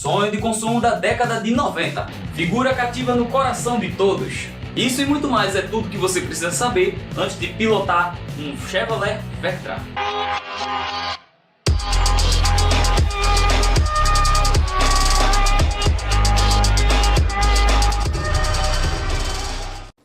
sonho de consumo da década de 90, figura cativa no coração de todos. Isso e muito mais é tudo que você precisa saber antes de pilotar um Chevrolet Vectra.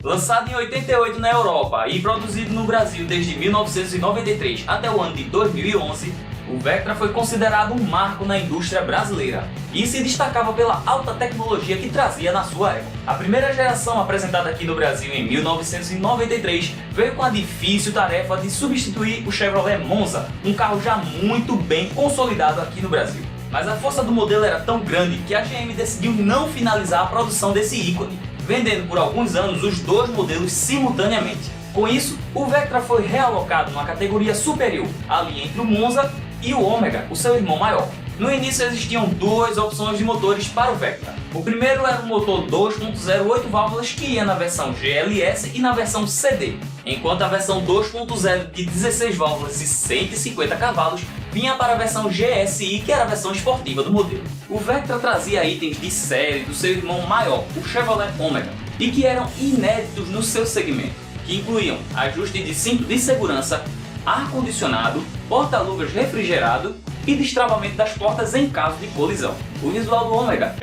Lançado em 88 na Europa e produzido no Brasil desde 1993 até o ano de 2011, o Vectra foi considerado um marco na indústria brasileira e se destacava pela alta tecnologia que trazia na sua época. A primeira geração apresentada aqui no Brasil em 1993 veio com a difícil tarefa de substituir o Chevrolet Monza, um carro já muito bem consolidado aqui no Brasil. Mas a força do modelo era tão grande que a GM decidiu não finalizar a produção desse ícone, vendendo por alguns anos os dois modelos simultaneamente. Com isso, o Vectra foi realocado numa categoria superior, ali entre o Monza e o Ômega, o seu irmão maior. No início existiam duas opções de motores para o Vectra. O primeiro era o motor 2.0 8 válvulas que ia na versão GLS e na versão CD, enquanto a versão 2.0 de 16 válvulas e 150 cavalos vinha para a versão GSI, que era a versão esportiva do modelo. O Vectra trazia itens de série do seu irmão maior, o Chevrolet Ômega, e que eram inéditos no seu segmento, que incluíam ajuste de cinto de segurança, ar-condicionado, porta-luvas refrigerado e destravamento das portas em caso de colisão. O visual do Ômega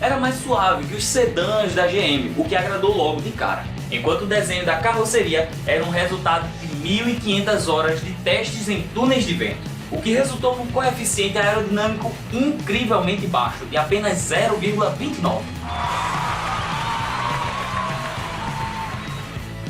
era mais suave que os sedãs da GM, o que agradou logo de cara, enquanto o desenho da carroceria era um resultado de 1.500 horas de testes em túneis de vento, o que resultou num coeficiente aerodinâmico incrivelmente baixo, de apenas 0,29.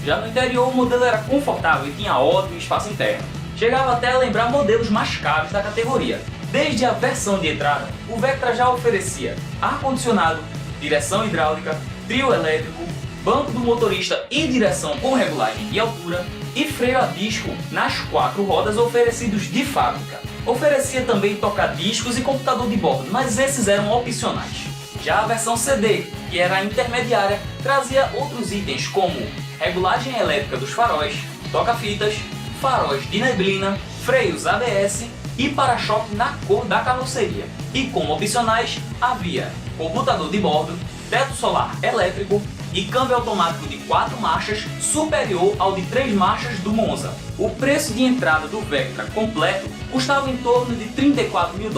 Já no interior, o modelo era confortável e tinha ótimo espaço interno. Chegava até a lembrar modelos mais caros da categoria. Desde a versão de entrada, o Vectra já oferecia ar-condicionado, direção hidráulica, trio elétrico, banco do motorista e direção com regulagem de altura e freio a disco nas 4 rodas oferecidos de fábrica. Oferecia também toca-discos e computador de bordo, mas esses eram opcionais. Já a versão CD, que era a intermediária, trazia outros itens como regulagem elétrica dos faróis, toca-fitas, faróis de neblina, freios ABS e para-choque na cor da carroceria. E como opcionais havia computador de bordo, teto solar elétrico e câmbio automático de 4 marchas superior ao de 3 marchas do Monza. O preço de entrada do Vectra completo custava em torno de $34 mil.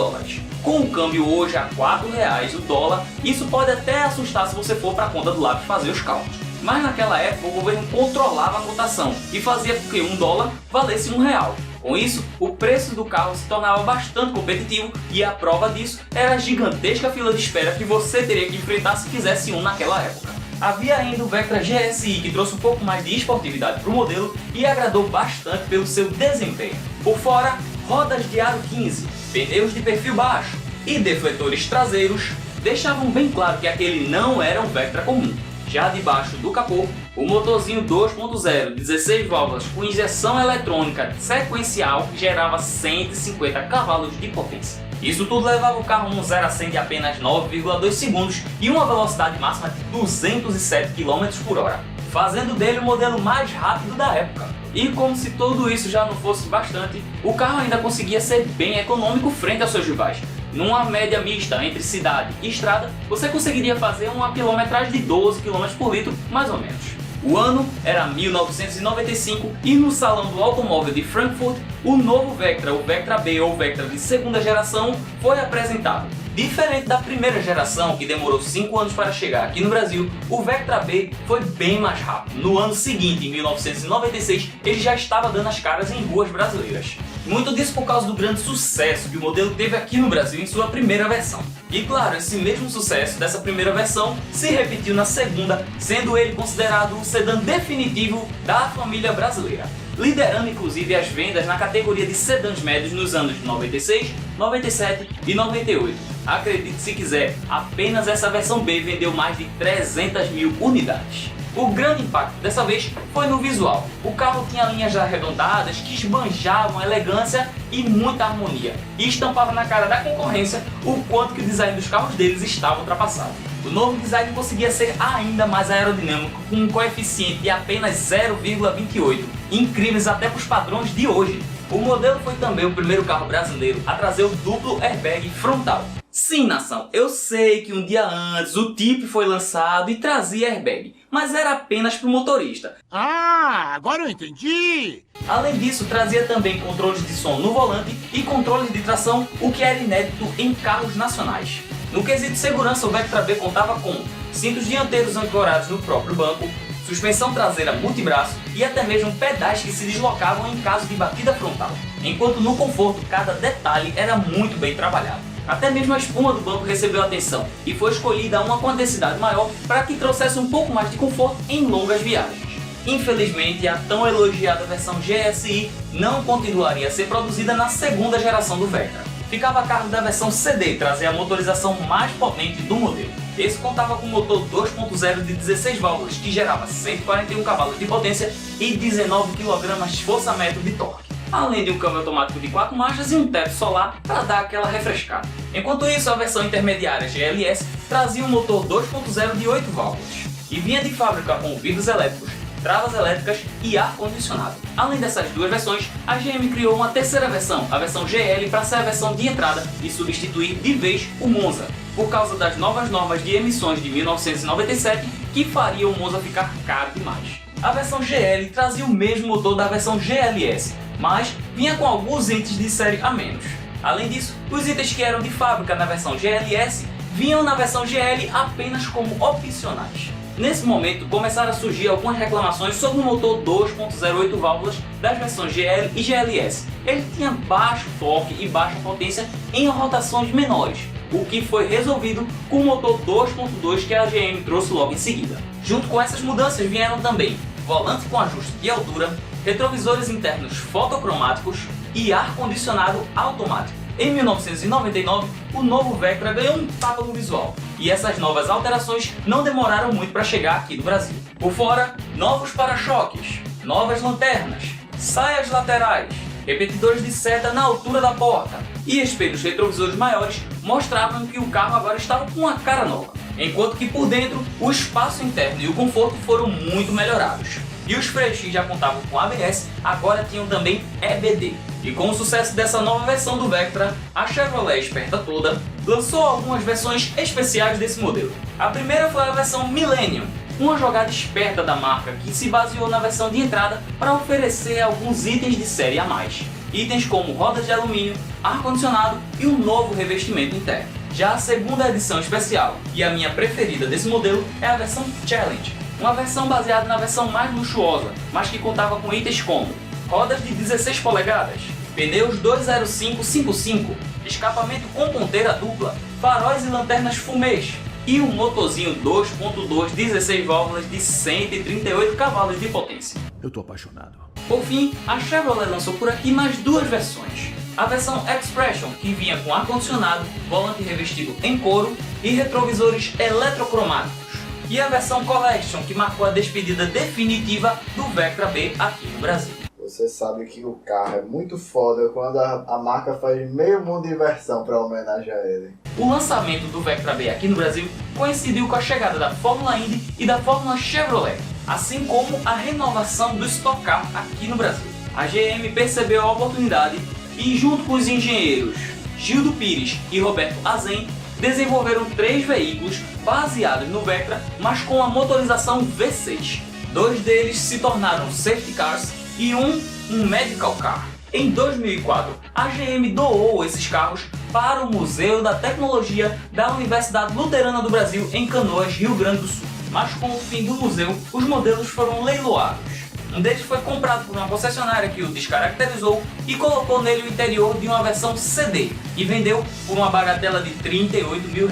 Com o câmbio hoje a R$4 o dólar, isso pode até assustar se você for para a conta do lápis fazer os cálculos. Mas naquela época o governo controlava a cotação e fazia com que $1 valesse R$1. Com isso, o preço do carro se tornava bastante competitivo e a prova disso era a gigantesca fila de espera que você teria que enfrentar se quisesse um naquela época. Havia ainda o Vectra GSI, que trouxe um pouco mais de esportividade para o modelo e agradou bastante pelo seu desempenho. Por fora, rodas de aro 15, pneus de perfil baixo e defletores traseiros deixavam bem claro que aquele não era um Vectra comum. Já debaixo do capô, o motorzinho 2.0, 16 válvulas com injeção eletrônica sequencial que gerava 150 cavalos de potência. Isso tudo levava o carro no 0 a 100 de apenas 9,2 segundos e uma velocidade máxima de 207 km por hora, fazendo dele o modelo mais rápido da época. E como se tudo isso já não fosse bastante, o carro ainda conseguia ser bem econômico frente aos seus rivais. Numa média mista entre cidade e estrada, você conseguiria fazer uma quilometragem de 12 km por litro, mais ou menos. O ano era 1995 e no Salão do Automóvel de Frankfurt, o novo Vectra, o Vectra B ou Vectra de segunda geração, foi apresentado. Diferente da primeira geração, que demorou 5 anos para chegar aqui no Brasil, o Vectra B foi bem mais rápido. No ano seguinte, em 1996, ele já estava dando as caras em ruas brasileiras. Muito disso por causa do grande sucesso que o modelo teve aqui no Brasil em sua primeira versão. E claro, esse mesmo sucesso dessa primeira versão se repetiu na segunda, sendo ele considerado o sedã definitivo da família brasileira, liderando inclusive as vendas na categoria de sedãs médios nos anos de 96, 97 e 98. Acredite se quiser, apenas essa versão B vendeu mais de 300 mil unidades. O grande impacto dessa vez foi no visual. O carro tinha linhas arredondadas que esbanjavam elegância e muita harmonia, e estampava na cara da concorrência o quanto que o design dos carros deles estava ultrapassado. O novo design conseguia ser ainda mais aerodinâmico, com um coeficiente de apenas 0,28, incríveis até para os padrões de hoje. O modelo foi também o primeiro carro brasileiro a trazer o duplo airbag frontal. Sim, nação, eu sei que um dia antes o Tipo foi lançado e trazia airbag, mas era apenas para o motorista. Ah, agora eu entendi! Além disso, trazia também controles de som no volante e controles de tração, o que era inédito em carros nacionais. No quesito segurança, o Vectra B contava com cintos dianteiros ancorados no próprio banco, suspensão traseira multibraço e até mesmo pedais que se deslocavam em caso de batida frontal. Enquanto no conforto, cada detalhe era muito bem trabalhado. Até mesmo a espuma do banco recebeu atenção e foi escolhida uma com densidade maior para que trouxesse um pouco mais de conforto em longas viagens. Infelizmente, a tão elogiada versão GSI não continuaria a ser produzida na segunda geração do Vectra. Ficava a cargo da versão CD trazer a motorização mais potente do modelo. Esse contava com motor 2.0 de 16 válvulas que gerava 141 cavalos de potência e 19 kgfm de torque. Além de um câmbio automático de 4 marchas e um teto solar para dar aquela refrescada. Enquanto isso, a versão intermediária GLS trazia um motor 2.0 de 8 válvulas e vinha de fábrica com vidros elétricos, travas elétricas e ar-condicionado. Além dessas duas versões, a GM criou uma terceira versão, a versão GL, para ser a versão de entrada e substituir de vez o Monza, por causa das novas normas de emissões de 1997 que faria o Monza ficar caro demais. A versão GL trazia o mesmo motor da versão GLS, mas vinha com alguns itens de série a menos. Além disso, os itens que eram de fábrica na versão GLS vinham na versão GL apenas como opcionais. Nesse momento, começaram a surgir algumas reclamações sobre o motor 2.08 válvulas das versões GL e GLS. Ele tinha baixo torque e baixa potência em rotações menores, o que foi resolvido com o motor 2.2 que a GM trouxe logo em seguida. Junto com essas mudanças vieram também volante com ajuste de altura, retrovisores internos fotocromáticos e ar-condicionado automático. Em 1999, o novo Vectra ganhou um tapa no visual, e essas novas alterações não demoraram muito para chegar aqui no Brasil. Por fora, novos para-choques, novas lanternas, saias laterais, repetidores de seta na altura da porta e espelhos retrovisores maiores mostravam que o carro agora estava com uma cara nova. Enquanto que por dentro, o espaço interno e o conforto foram muito melhorados. E os freios que já contavam com ABS, agora tinham também EBD. E com o sucesso dessa nova versão do Vectra, a Chevrolet esperta toda lançou algumas versões especiais desse modelo. A primeira foi a versão Millennium, uma jogada esperta da marca que se baseou na versão de entrada para oferecer alguns itens de série a mais. Itens como rodas de alumínio, ar-condicionado e um novo revestimento interno. Já a segunda edição especial, e a minha preferida desse modelo, é a versão Challenge, uma versão baseada na versão mais luxuosa, mas que contava com itens como rodas de 16 polegadas, pneus 205/55, escapamento com ponteira dupla, faróis e lanternas fumês e um motorzinho 2.2 16 válvulas de 138 cavalos de potência. Eu tô apaixonado. Por fim, a Chevrolet lançou por aqui mais duas versões. A versão Expression, que vinha com ar-condicionado, volante revestido em couro e retrovisores eletrocromáticos. E a versão Collection, que marcou a despedida definitiva do Vectra B aqui no Brasil. Você sabe que o carro é muito foda quando a marca faz meio mundo de versão para homenagear ele. O lançamento do Vectra B aqui no Brasil coincidiu com a chegada da Fórmula Indy e da Fórmula Chevrolet, assim como a renovação do Stock Car aqui no Brasil. A GM percebeu a oportunidade e, junto com os engenheiros Gildo Pires e Roberto Azen, desenvolveram 3 veículos baseados no Vectra, mas com a motorização V6. 2 deles se tornaram safety cars e um medical car. Em 2004, a GM doou esses carros para o Museu da Tecnologia da Universidade Luterana do Brasil em Canoas, Rio Grande do Sul. Mas com o fim do museu, os modelos foram leiloados. Um deles foi comprado por uma concessionária que o descaracterizou e colocou nele o interior de uma versão CD e vendeu por uma bagatela de R$38 mil.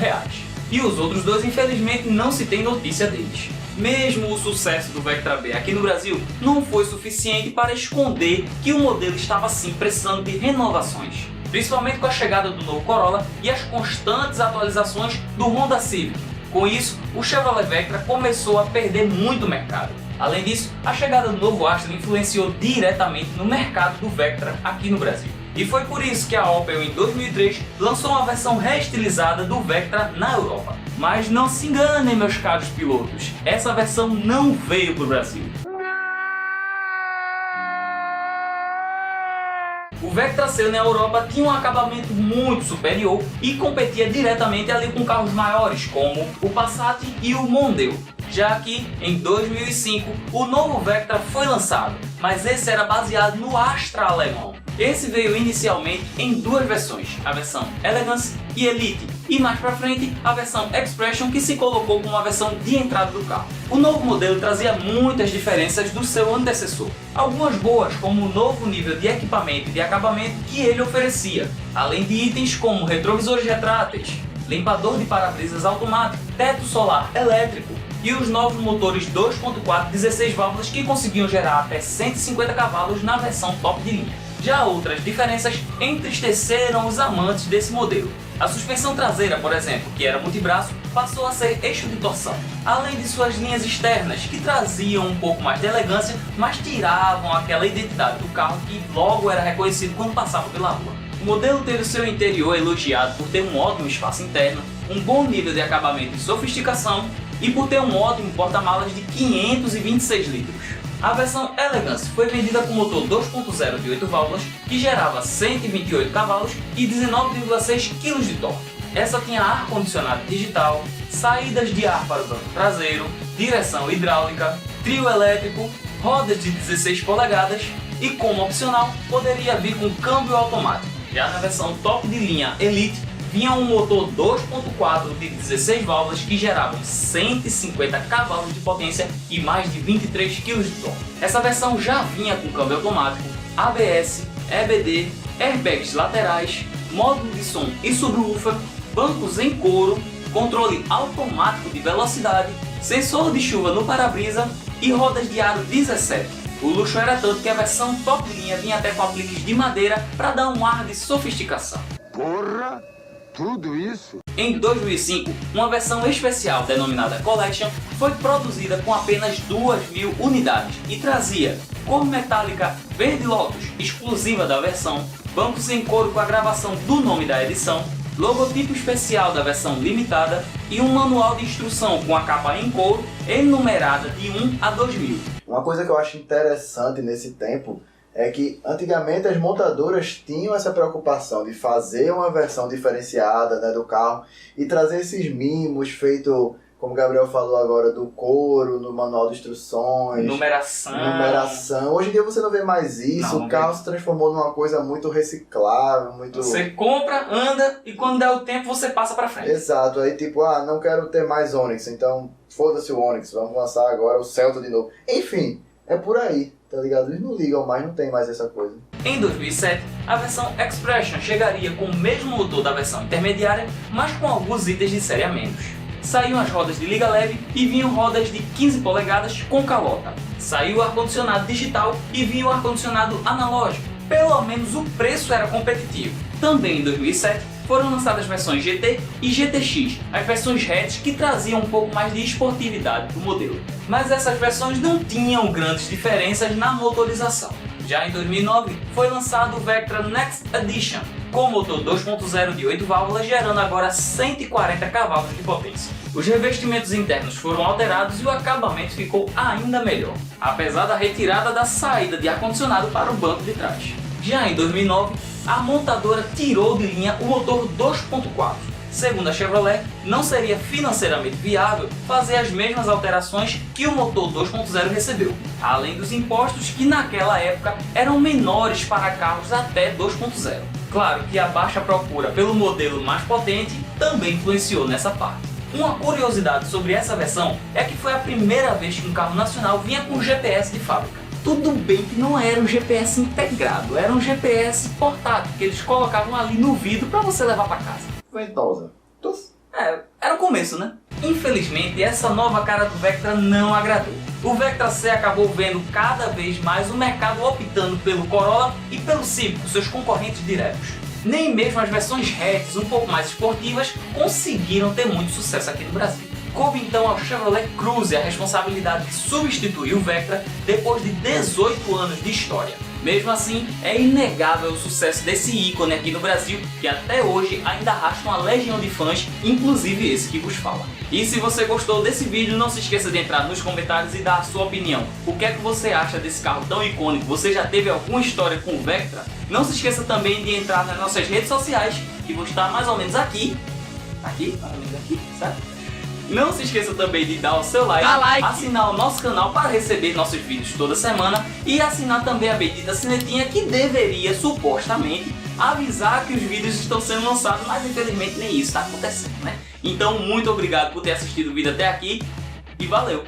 E os outros 2, infelizmente, não se tem notícia deles. Mesmo o sucesso do Vectra B aqui no Brasil não foi suficiente para esconder que o modelo estava sim precisando de renovações, principalmente com a chegada do novo Corolla e as constantes atualizações do Honda Civic. Com isso, o Chevrolet Vectra começou a perder muito mercado. Além disso, a chegada do novo Astra influenciou diretamente no mercado do Vectra aqui no Brasil. E foi por isso que a Opel, em 2003, lançou uma versão reestilizada do Vectra na Europa. Mas não se enganem, meus caros pilotos, essa versão não veio para o Brasil. O Vectra C na Europa tinha um acabamento muito superior e competia diretamente ali com carros maiores como o Passat e o Mondeo. Já que, em 2005, o novo Vectra foi lançado, mas esse era baseado no Astra alemão. Esse veio inicialmente em duas versões, a versão Elegance e Elite, e mais pra frente a versão Expression, que se colocou como a versão de entrada do carro. O novo modelo trazia muitas diferenças do seu antecessor, algumas boas como o novo nível de equipamento e de acabamento que ele oferecia, além de itens como retrovisores retráteis, limpador de para-brisas automático, teto solar elétrico e os novos motores 2.4 16 válvulas que conseguiam gerar até 150 cavalos na versão top de linha. Já outras diferenças entristeceram os amantes desse modelo. A suspensão traseira, por exemplo, que era multibraço, passou a ser eixo de torção, além de suas linhas externas, que traziam um pouco mais de elegância, mas tiravam aquela identidade do carro que logo era reconhecido quando passava pela rua. O modelo teve seu interior elogiado por ter um ótimo espaço interno, um bom nível de acabamento e sofisticação e por ter um ótimo porta-malas de 526 litros. A versão Elegance foi vendida com motor 2.0 de 8 válvulas que gerava 128 cavalos e 19,6 kg de torque. Essa tinha ar-condicionado digital, saídas de ar para o banco traseiro, direção hidráulica, trio elétrico, rodas de 16 polegadas e, como opcional, poderia vir com câmbio automático. Já na versão top de linha Elite, vinha um motor 2.4 de 16 válvulas que geravam 150 cavalos de potência e mais de 23 kg de torque. Essa versão já vinha com câmbio automático, ABS, EBD, airbags laterais, módulo de som e subwoofer, bancos em couro, controle automático de velocidade, sensor de chuva no para-brisa e rodas de aro 17. O luxo era tanto que a versão top de linha vinha até com apliques de madeira para dar um ar de sofisticação. Porra! Tudo isso? Em 2005, uma versão especial denominada Collection foi produzida com apenas 2.000 unidades e trazia cor metálica verde Lotus, exclusiva da versão, bancos em couro com a gravação do nome da edição, logotipo especial da versão limitada e um manual de instrução com a capa em couro enumerada de 1 a 2000. Uma coisa que eu acho interessante nesse tempo é que antigamente as montadoras tinham essa preocupação de fazer uma versão diferenciada, né, do carro e trazer esses mimos feitos, como o Gabriel falou agora, do couro, no manual de instruções, numeração. Hoje em dia você não vê mais isso, o carro se transformou numa coisa muito reciclável, muito... Você compra, anda e quando der o tempo você passa pra frente. Exato, aí tipo, não quero ter mais Onix, então foda-se o Onix, vamos lançar agora o Celta de novo. Enfim, é por aí. Tá ligado? Eles não ligam mais, não tem mais essa coisa. Em 2007, a versão Expression chegaria com o mesmo motor da versão intermediária, mas com alguns itens de série a menos. Saíam as rodas de liga leve e vinham rodas de 15 polegadas com calota. Saiu o ar-condicionado digital e vinha o ar-condicionado analógico. Pelo menos o preço era competitivo. Também em 2007, foram lançadas versões GT e GTX, as versões hatch que traziam um pouco mais de esportividade do modelo. Mas essas versões não tinham grandes diferenças na motorização. Já em 2009, foi lançado o Vectra Next Edition, com motor 2.0 de 8 válvulas, gerando agora 140 cavalos de potência. Os revestimentos internos foram alterados e o acabamento ficou ainda melhor, apesar da retirada da saída de ar-condicionado para o banco de trás. Já em 2009, a montadora tirou de linha o motor 2.4. Segundo a Chevrolet, não seria financeiramente viável fazer as mesmas alterações que o motor 2.0 recebeu, além dos impostos que naquela época eram menores para carros até 2.0. Claro que a baixa procura pelo modelo mais potente também influenciou nessa parte. Uma curiosidade sobre essa versão é que foi a primeira vez que um carro nacional vinha com GPS de fábrica. Tudo bem que não era um GPS integrado, era um GPS portátil que eles colocavam ali no vidro para você levar para casa. Ventosa. Era o começo, né? Infelizmente, essa nova cara do Vectra não agradou. O Vectra C acabou vendo cada vez mais o mercado optando pelo Corolla e pelo Civic, seus concorrentes diretos. Nem mesmo as versões hatches um pouco mais esportivas conseguiram ter muito sucesso aqui no Brasil. Coube então ao Chevrolet Cruze a responsabilidade de substituir o Vectra depois de 18 anos de história. Mesmo assim, é inegável o sucesso desse ícone aqui no Brasil, que até hoje ainda arrasta uma legião de fãs, inclusive esse que vos fala. E se você gostou desse vídeo, não se esqueça de entrar nos comentários e dar a sua opinião. O que é que você acha desse carro tão icônico? Você já teve alguma história com o Vectra? Não se esqueça também de entrar nas nossas redes sociais, que vão estar mais ou menos aqui, mais ou menos aqui, certo? Não se esqueça também de dar o seu like, assinar o nosso canal para receber nossos vídeos toda semana e assinar também a bendita sinetinha que deveria, supostamente, avisar que os vídeos estão sendo lançados, mas infelizmente nem isso está acontecendo, né? Então, muito obrigado por ter assistido o vídeo até aqui e valeu!